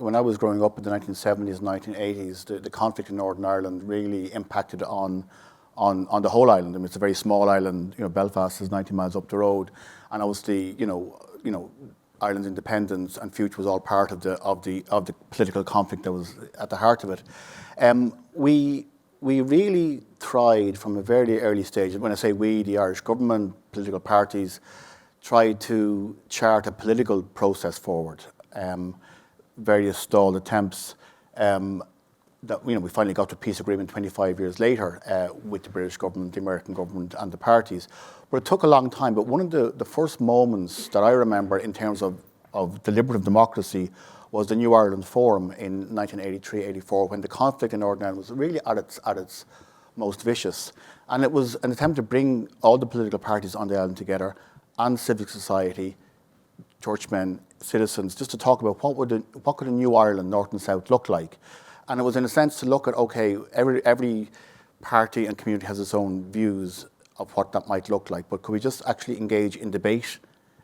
when I was growing up in the 1970s and 1980s, the conflict in Northern Ireland really impacted on the whole island. I mean, it's a very small island. Belfast is 90 miles up the road, and obviously, Ireland's independence and future was all part of the political conflict that was at the heart of it. We really tried from a very early stage. When I say we, the Irish government, political parties, tried to chart a political process forward. Various stalled attempts. That we finally got to a peace agreement 25 years later with the British government, the American government, and the parties. But it took a long time. But one of the first moments that I remember in terms of deliberative democracy was the New Ireland Forum in 1983-84, when the conflict in Northern Ireland was really at its most vicious. And it was an attempt to bring all the political parties on the island together, and civic society, churchmen, citizens, just to talk about what could a new Ireland, North and South, look like. And it was in a sense to look at, okay, every party and community has its own views of what that might look like, but could we just actually engage in debate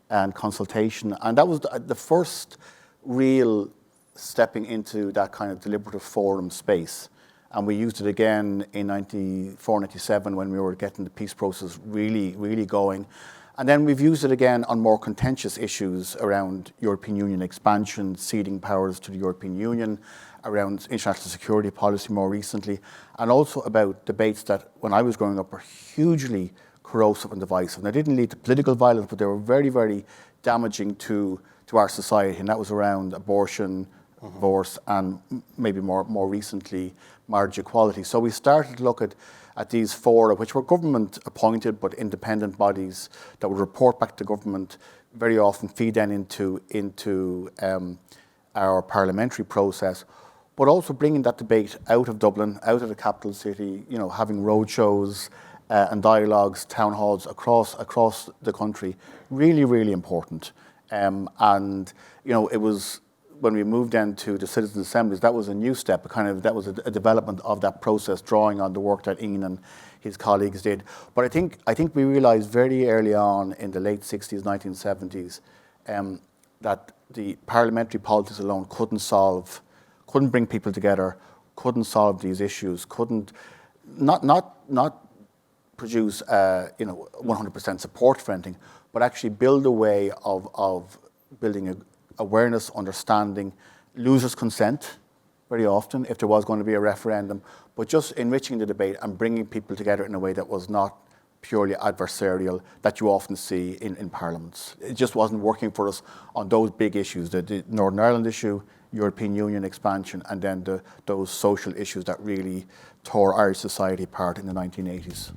and consultation? And that was the first real stepping into that kind of deliberative forum space. And we used it again in 94, 97 when we were getting the peace process really, really going. And then we've used it again on more contentious issues around European Union expansion, ceding powers to the European Union, around international security policy more recently, and also about debates that, when I was growing up, were hugely corrosive and divisive. And they didn't lead to political violence, but they were very, very damaging to our society. And that was around abortion, divorce, and maybe more recently, marriage equality. So we started to look at these fora, which were government appointed but independent bodies that would report back to government, very often feed then into our parliamentary process, but also bringing that debate out of Dublin, out of the capital city, having roadshows and dialogues, town halls across the country, really, really important. It was, when we moved into the citizen assemblies, that was a new step. That was a development of that process, drawing on the work that Ian and his colleagues did. But I think we realised very early on in the late 60s, 1970s, that the parliamentary politics alone couldn't bring people together, couldn't solve these issues, couldn't not produce 100% support for anything, but actually build a way of building awareness, understanding, losers' consent very often if there was going to be a referendum, but just enriching the debate and bringing people together in a way that was not purely adversarial that you often see in parliaments. It just wasn't working for us on those big issues, the Northern Ireland issue, European Union expansion, and then those social issues that really tore Irish society apart in the 1980s.